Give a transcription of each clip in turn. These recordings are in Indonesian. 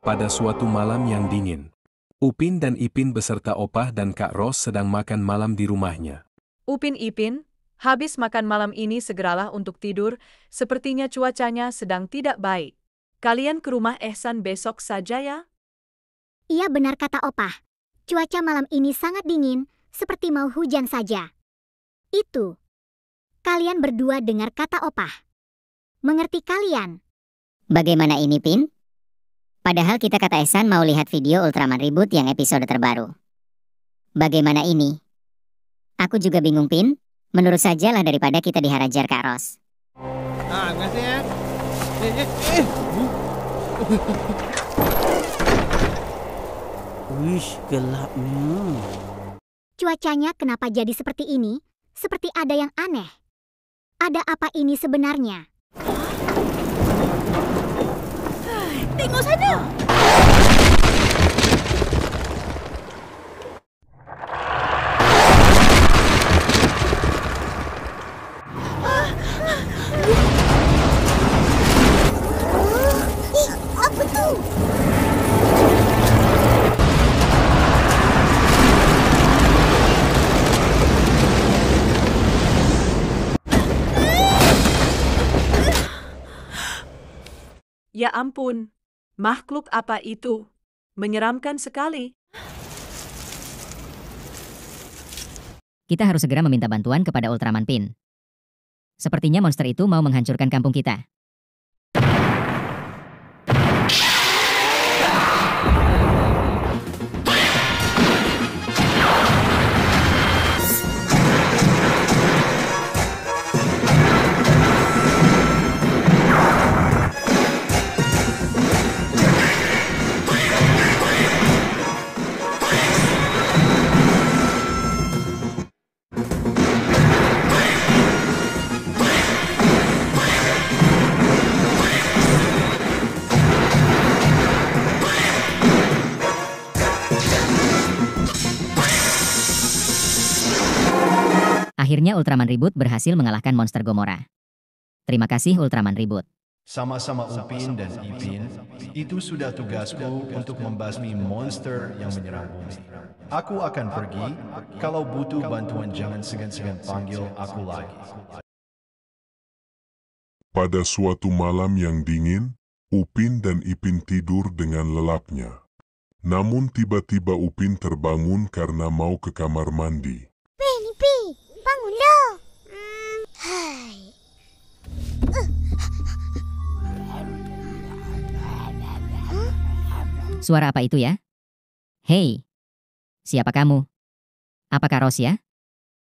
Pada suatu malam yang dingin, Upin dan Ipin beserta Opah dan Kak Ros sedang makan malam di rumahnya. Upin Ipin, habis makan malam ini segeralah untuk tidur, sepertinya cuacanya sedang tidak baik. Kalian ke rumah Ehsan besok saja ya? Iya benar kata Opah. Cuaca malam ini sangat dingin, seperti mau hujan saja. Itu. Kalian berdua dengar kata Opah. Mengerti kalian? Bagaimana ini, Pin? Padahal kita kata Ehsan mau lihat video Ultraman Reboot yang episode terbaru. Bagaimana ini? Aku juga bingung, Pin. Menurut sajalah daripada kita diharajar Kak Ros. Makasih ya. Wih, gelapnya. Cuacanya kenapa jadi seperti ini? Seperti ada yang aneh. Ada apa ini sebenarnya? Tengok sana! Apa tu? Ya ampun, makhluk apa itu? Menyeramkan sekali. Kita harus segera meminta bantuan kepada Ultraman Pin. Sepertinya monster itu mau menghancurkan kampung kita. Akhirnya Ultraman Reboot berhasil mengalahkan monster Gomora. Terima kasih Ultraman Reboot. Sama-sama Upin dan Ipin, itu sudah tugasku untuk membasmi monster yang menyerang bumi. Aku akan pergi, kalau butuh bantuan jangan segan-segan panggil aku lagi. Pada suatu malam yang dingin, Upin dan Ipin tidur dengan lelapnya. Namun tiba-tiba Upin terbangun karena mau ke kamar mandi. Pi, bangun dah. Hai. Suara apa itu ya? Hei, siapa kamu? Apakah Ros ya?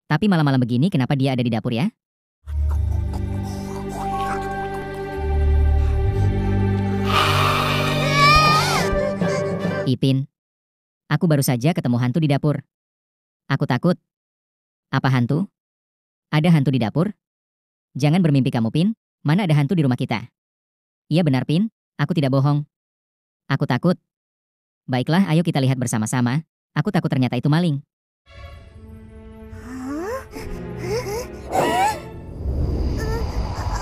Tapi malam-malam begini kenapa dia ada di dapur ya? Ipin, aku baru saja ketemu hantu di dapur. Aku takut. Apa hantu? Ada hantu di dapur? Jangan bermimpi kamu, Pin. Mana ada hantu di rumah kita? Iya benar, Pin. Aku tidak bohong. Aku takut. Baiklah, ayo kita lihat bersama-sama. Aku takut ternyata itu maling.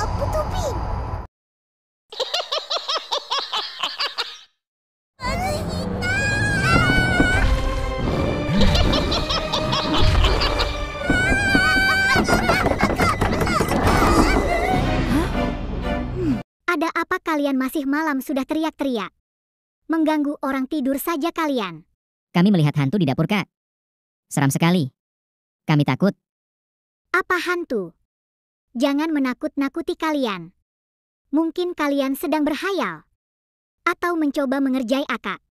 Apa tu, Pi? Ada apa kalian masih malam sudah teriak-teriak? Mengganggu orang tidur saja kalian. Kami melihat hantu di dapur, Kak. Seram sekali. Kami takut. Apa hantu? Jangan menakut-nakuti kalian. Mungkin kalian sedang berhayal. Atau mencoba mengerjai akak.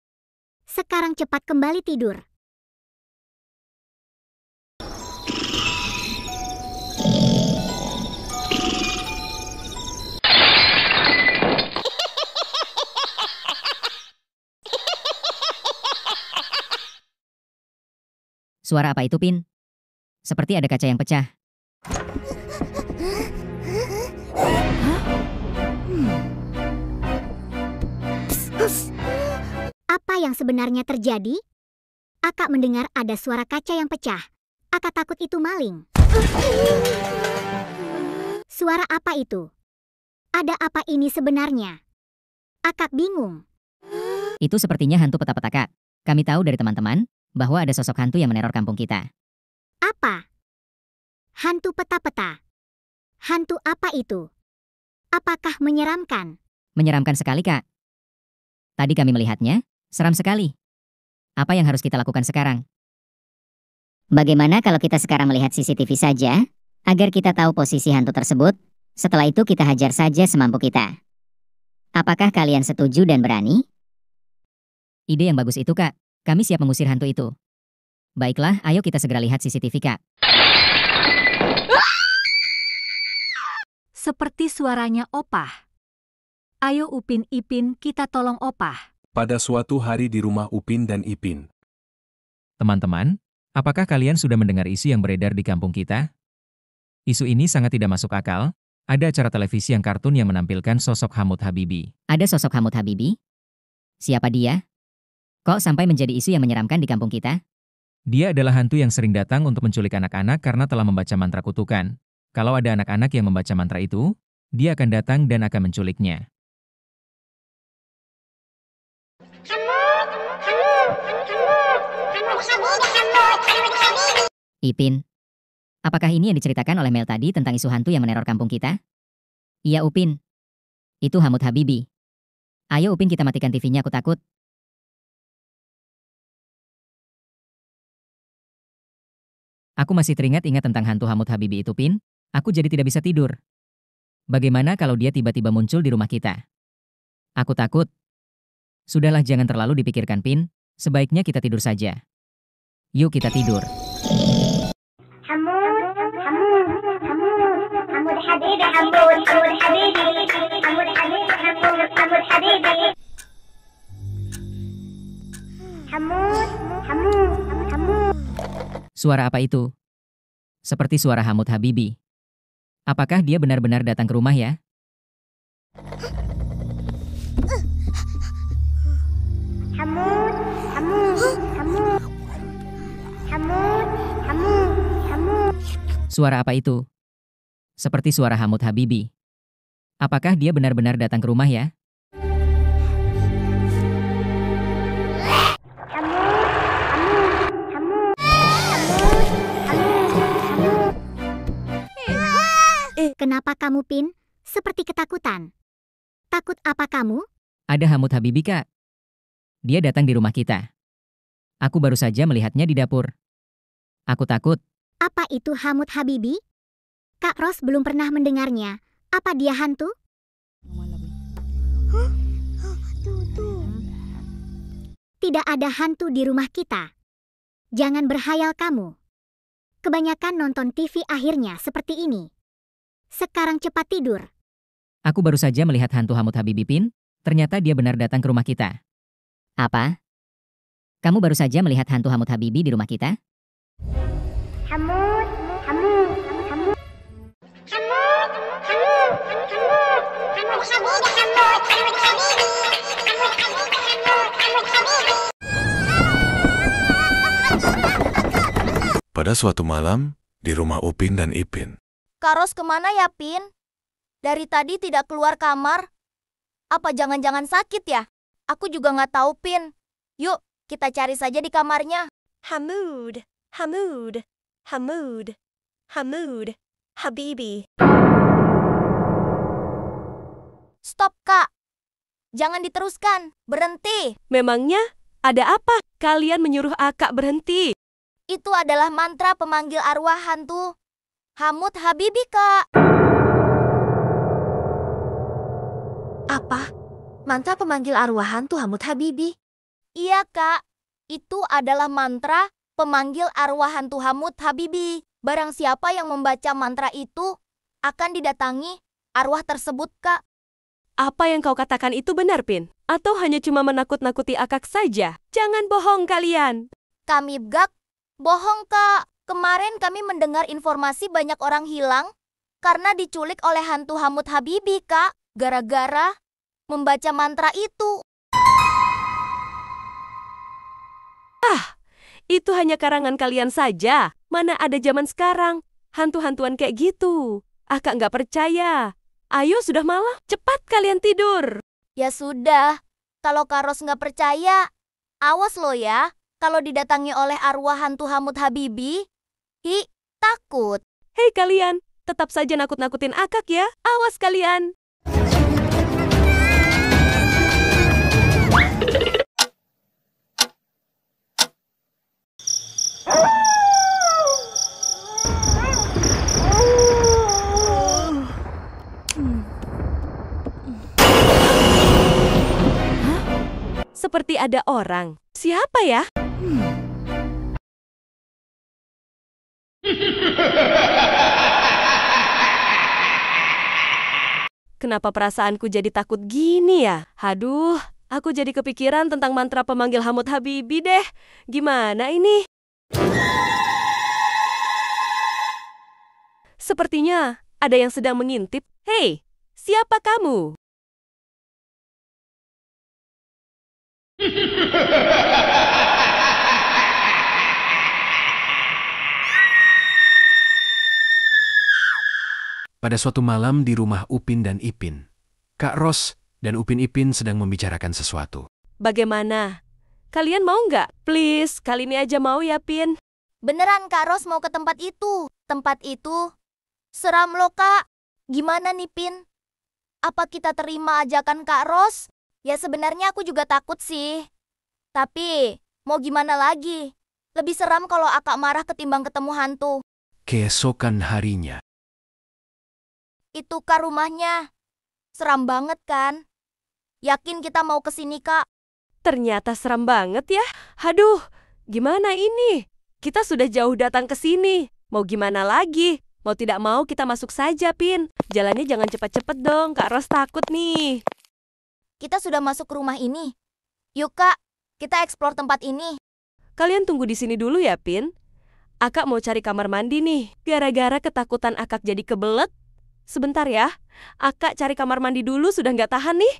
Sekarang cepat kembali tidur. Suara apa itu, Pin? Seperti ada kaca yang pecah. Apa yang sebenarnya terjadi? Akak mendengar ada suara kaca yang pecah. Akak takut itu maling. Suara apa itu? Ada apa ini sebenarnya? Akak bingung. Itu sepertinya hantu peta-peta, Kak. Kami tahu dari teman-teman bahwa ada sosok hantu yang meneror kampung kita. Apa? Hantu peta-peta. Hantu apa itu? Apakah menyeramkan? Menyeramkan sekali, Kak. Tadi kami melihatnya, seram sekali. Apa yang harus kita lakukan sekarang? Bagaimana kalau kita sekarang melihat CCTV saja, agar kita tahu posisi hantu tersebut? Setelah itu kita hajar saja semampu kita. Apakah kalian setuju dan berani? Ide yang bagus itu, Kak. Kami siap mengusir hantu itu. Baiklah, ayo kita segera lihat CCTV, Kak. Seperti suaranya Opah. Ayo Upin Ipin, kita tolong Opah. Pada suatu hari di rumah Upin dan Ipin. Teman-teman, apakah kalian sudah mendengar isu yang beredar di kampung kita? Isu ini sangat tidak masuk akal. Ada acara televisi yang kartun yang menampilkan sosok Hamut Habibi. Ada sosok Hamut Habibi? Siapa dia? Kok sampai menjadi isu yang menyeramkan di kampung kita? Dia adalah hantu yang sering datang untuk menculik anak-anak karena telah membaca mantra kutukan. Kalau ada anak-anak yang membaca mantra itu, dia akan datang dan akan menculiknya. Ipin, apakah ini yang diceritakan oleh Mel tadi tentang isu hantu yang meneror kampung kita? Iya Upin, itu Hamut Habibi. Ayo Upin kita matikan TV-nya, aku takut. Aku masih teringat-ingat tentang hantu Hamut Habibi itu, Pin. Aku jadi tidak bisa tidur. Bagaimana kalau dia tiba-tiba muncul di rumah kita? Aku takut. Sudahlah, jangan terlalu dipikirkan, Pin. Sebaiknya kita tidur saja. Yuk kita tidur. Suara apa itu? Seperti suara Hamut Habibi. Apakah dia benar-benar datang ke rumah ya? Suara apa itu? Seperti suara Hamut Habibi. Apakah dia benar-benar datang ke rumah ya? Kenapa kamu, Pin? Seperti ketakutan. Takut apa kamu? Ada Hamut Habibi, Kak. Dia datang di rumah kita. Aku baru saja melihatnya di dapur. Aku takut. Apa itu Hamut Habibi? Kak Ros belum pernah mendengarnya. Apa dia hantu? Tidak ada hantu di rumah kita. Jangan berhayal kamu. Kebanyakan nonton TV akhirnya seperti ini. Sekarang cepat tidur. Aku baru saja melihat hantu Hamut Habibi, Pin. Ternyata dia benar datang ke rumah kita. Apa? Kamu baru saja melihat hantu Hamut Habibi di rumah kita? Pada suatu malam, di rumah Upin dan Ipin. Kak Ros kemana ya, Pin? Dari tadi tidak keluar kamar. Apa jangan-jangan sakit ya? Aku juga nggak tahu, Pin. Yuk, kita cari saja di kamarnya. Hamud, Hamud, Hamud, Hamud, Habibi. Stop, Kak. Jangan diteruskan. Berhenti. Memangnya ada apa? Kalian menyuruh Akak berhenti. Itu adalah mantra pemanggil arwah hantu Hamut Habibi, Kak. Apa? Mantra pemanggil arwah hantu Hamut Habibi? Iya, Kak. Itu adalah mantra pemanggil arwah hantu Hamut Habibi. Barang siapa yang membaca mantra itu akan didatangi arwah tersebut, Kak. Apa yang kau katakan itu benar, Pin? Atau hanya cuma menakut-nakuti Akak saja? Jangan bohong kalian. Kami gak bohong, Kak. Kemarin kami mendengar informasi banyak orang hilang karena diculik oleh hantu Hamut Habibi, Kak. Gara-gara membaca mantra itu. Itu hanya karangan kalian saja. Mana ada zaman sekarang. Hantu-hantuan kayak gitu. Akak nggak percaya. Ayo sudah malam, cepat kalian tidur. Ya sudah, Kalau Kak Ros nggak percaya, awas lo ya. Kalau didatangi oleh arwah hantu Hamut Habibi, takut. Hei kalian, tetap saja nakut-nakutin Akak ya. Awas kalian. Seperti ada orang. Siapa ya? Kenapa perasaanku jadi takut gini ya? Haduh, aku jadi kepikiran tentang mantra pemanggil Hamut Habibi deh. Gimana ini? Sepertinya ada yang sedang mengintip. Hei, siapa kamu? Pada suatu malam di rumah Upin dan Ipin, Kak Ros dan Upin Ipin sedang membicarakan sesuatu. Bagaimana? Kalian mau nggak? Please, kali ini aja mau ya, Pin. Beneran Kak Ros mau ke tempat itu? Tempat itu? Seram loh, Kak. Gimana nih, Pin? Apa kita terima ajakan Kak Ros? Ya sebenarnya aku juga takut sih. Tapi, mau gimana lagi? Lebih seram kalau Akak marah ketimbang ketemu hantu. Keesokan harinya, Itu Kak rumahnya. Seram banget kan? Yakin kita mau ke sini, Kak? Ternyata seram banget ya. Haduh, gimana ini? Kita sudah jauh datang ke sini. Mau gimana lagi? Mau tidak mau kita masuk saja, Pin. Jalannya jangan cepat-cepat dong, Kak Ros takut nih. Kita sudah masuk ke rumah ini. Yuk, Kak. Kita eksplor tempat ini. Kalian tunggu di sini dulu ya, Pin. Akak mau cari kamar mandi nih. Gara-gara ketakutan Akak jadi kebelet. Sebentar ya. Akak cari kamar mandi dulu, sudah nggak tahan nih.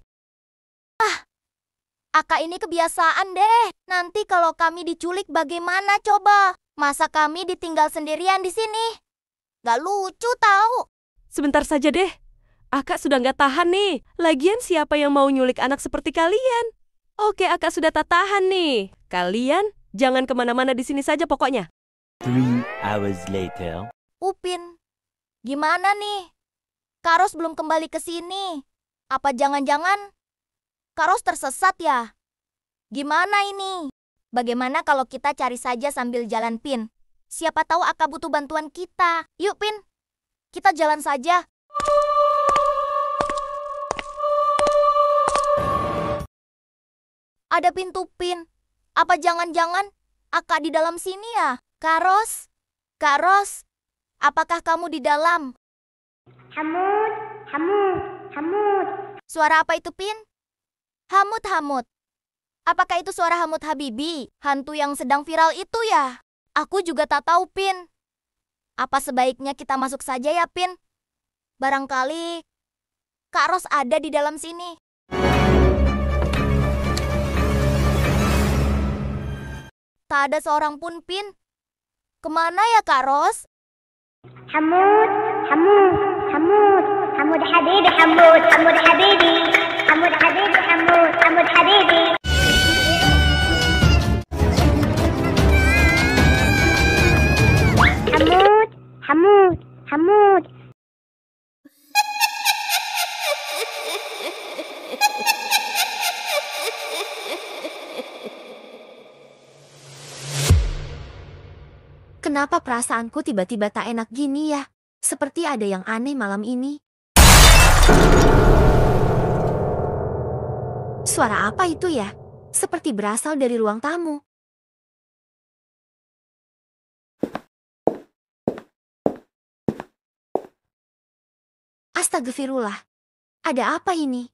Akak ini kebiasaan deh. Nanti kalau kami diculik bagaimana coba? Masa kami ditinggal sendirian di sini? Gak lucu tahu. Sebentar saja deh. Akak sudah nggak tahan nih. Lagian siapa yang mau nyulik anak seperti kalian? Oke, Akak sudah tak tahan nih. Kalian jangan kemana-mana di sini saja pokoknya. 3 hours later. Upin, gimana nih? Kak Ros belum kembali ke sini. Apa jangan-jangan Kak Ros tersesat ya? Gimana ini? Bagaimana kalau kita cari saja sambil jalan, Pin? Siapa tahu Akak butuh bantuan kita. Yuk, Pin. Kita jalan saja. Ada pintu, Pin. Apa jangan-jangan Akak di dalam sini ya? Kak Ros? Kak Ros? Apakah kamu di dalam? Hamut, Hamut, Hamut. Suara apa itu, Pin? Hamut. Apakah itu suara Hamut Habibi? Hantu yang sedang viral itu ya? Aku juga tak tahu, Pin. Apa sebaiknya kita masuk saja ya, Pin? Barangkali Kak Ros ada di dalam sini. Tak ada seorang pun, Pin. Kemana ya Kak Ros? Hamut, Hamut, Hamut. Hamut Habibi, Hamut, Hamut Habibi. Hamut Habibi, Hamut, Hamut Habibi. Hamut, Hamut, Hamut. Kenapa perasaanku tiba-tiba tak enak gini ya? Seperti ada yang aneh malam ini. Suara apa itu ya? Seperti berasal dari ruang tamu. Astagfirullah. Ada apa ini?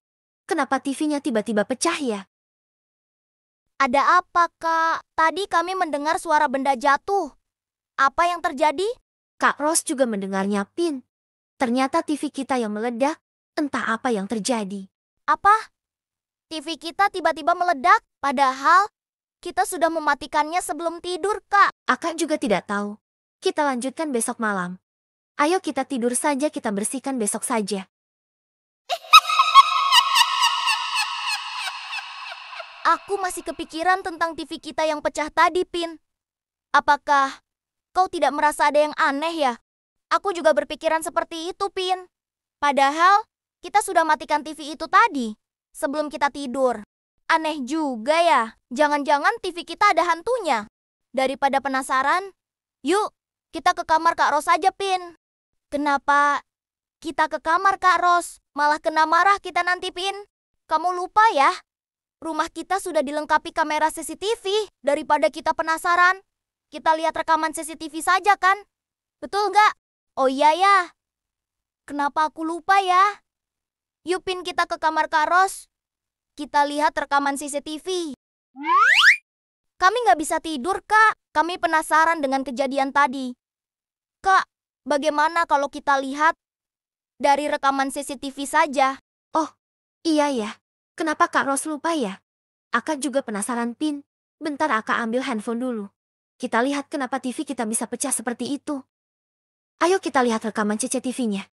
Kenapa TV-nya tiba-tiba pecah ya? Ada apa, Kak? Tadi kami mendengar suara benda jatuh. Apa yang terjadi? Kak Ros juga mendengarnya, Pin. Ternyata TV kita yang meledak. Entah apa yang terjadi. Apa? TV kita tiba-tiba meledak? Padahal kita sudah mematikannya sebelum tidur, Kak. Akak juga tidak tahu. Kita lanjutkan besok malam. Ayo kita tidur saja, kita bersihkan besok saja. Aku masih kepikiran tentang TV kita yang pecah tadi, Pin. Apakah kau tidak merasa ada yang aneh ya? Aku juga berpikiran seperti itu, Pin. Padahal kita sudah matikan TV itu tadi sebelum kita tidur. Aneh juga ya, jangan-jangan TV kita ada hantunya. Daripada penasaran, yuk kita ke kamar Kak Ros aja, Pin. Kenapa kita ke kamar Kak Ros? Malah kena marah kita nanti, Pin. Kamu lupa ya? Rumah kita sudah dilengkapi kamera CCTV. Daripada kita penasaran, kita lihat rekaman CCTV saja kan? Betul nggak? Oh iya ya. Kenapa aku lupa ya? Yuk, Pin, kita ke kamar Kak Ros. Kita lihat rekaman CCTV. Kami nggak bisa tidur, Kak. Kami penasaran dengan kejadian tadi. Kak, bagaimana kalau kita lihat dari rekaman CCTV saja? Oh, iya ya. Kenapa Kak Ros lupa ya? Akak juga penasaran, Pin. Bentar Akak ambil handphone dulu. Kita lihat kenapa TV kita bisa pecah seperti itu. Ayo kita lihat rekaman CCTV-nya.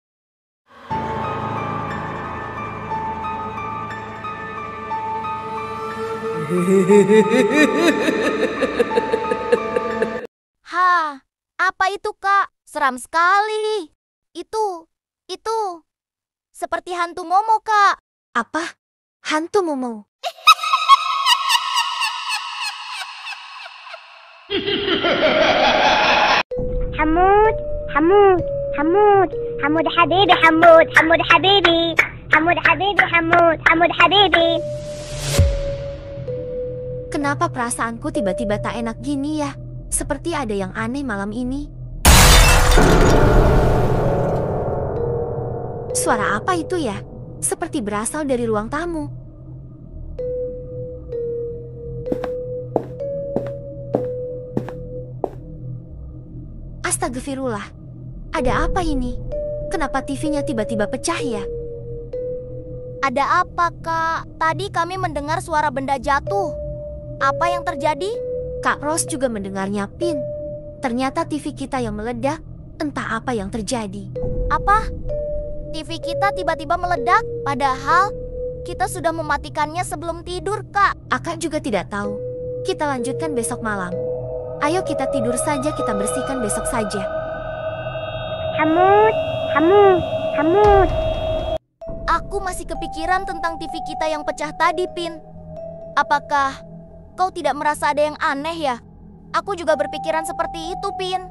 Hah, apa itu, Kak? Seram sekali. Itu. Seperti hantu Momo, Kak. Apa? Hantu Momo? حمود حمود حمود حمود حبيبي حمود حمود حبيبي حمود حبيبي حمود حبيبي. Kenapa perasaanku tiba-tiba tak enak gini ya? Seperti ada yang aneh malam ini. Suara apa itu ya? Seperti berasal dari ruang tamu. Astagfirullah. Ada apa ini? Kenapa TV-nya tiba-tiba pecah ya? Ada apa, Kak? Tadi kami mendengar suara benda jatuh. Apa yang terjadi? Kak Ros juga mendengarnya, Pin. Ternyata TV kita yang meledak. Entah apa yang terjadi. Apa? TV kita tiba-tiba meledak? Padahal kita sudah mematikannya sebelum tidur, Kak. Akak juga tidak tahu. Kita lanjutkan besok malam. Ayo kita tidur saja, kita bersihkan besok saja. حمود حمود حمود. Aku masih kepikiran tentang TV kita yang pecah tadi, Pin. Apakah kau tidak merasa ada yang aneh ya? Aku juga berpikiran seperti itu, Pin.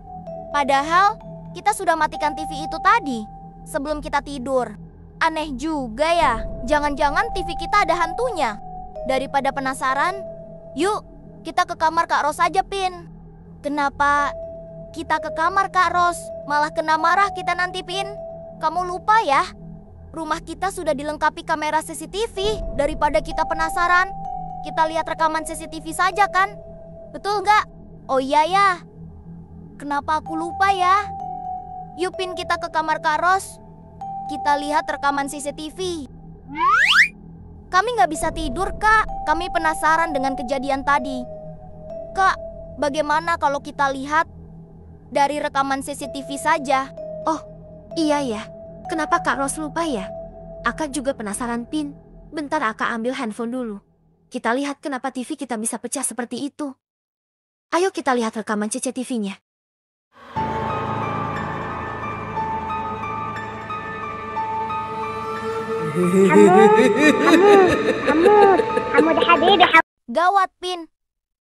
Padahal kita sudah matikan TV itu tadi sebelum kita tidur. Aneh juga ya, jangan-jangan TV kita ada hantunya. Daripada penasaran, yuk kita ke kamar Kak Ros aja, Pin. Kenapa kita ke kamar Kak Ros? Malah kena marah kita nanti, Pin. Kamu lupa ya? Rumah kita sudah dilengkapi kamera CCTV. Daripada kita penasaran, kita lihat rekaman CCTV saja kan? Betul nggak? Oh iya ya. Kenapa aku lupa ya? Yuk, Pin, kita ke kamar Kak Ros. Kita lihat rekaman CCTV. Kami nggak bisa tidur, Kak. Kami penasaran dengan kejadian tadi. Kak, bagaimana kalau kita lihat dari rekaman CCTV saja? Oh, iya ya. Kenapa Kak Ros lupa ya? Akak juga penasaran, Pin. Bentar Akak ambil handphone dulu. Kita lihat kenapa TV kita bisa pecah seperti itu. Ayo kita lihat rekaman CCTV-nya. حمود حبيبي. Gawat, Pin.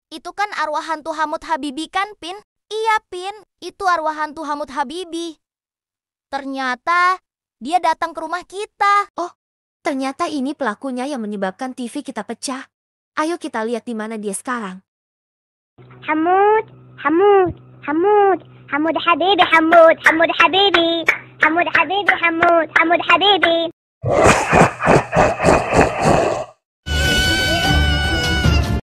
Itu kan arwah hantu Hamud Habibi kan, Pin? Iya, Pin. Itu arwah hantu Hamud Habibi. Ternyata dia datang ke rumah kita. Oh, ternyata ini pelakunya yang menyebabkan TV kita pecah. Ayo kita lihat di mana dia sekarang. حمود حمود حمود حمود حبيبي حمود حمود حبيبي حمود حبيبي حمود حبيبي.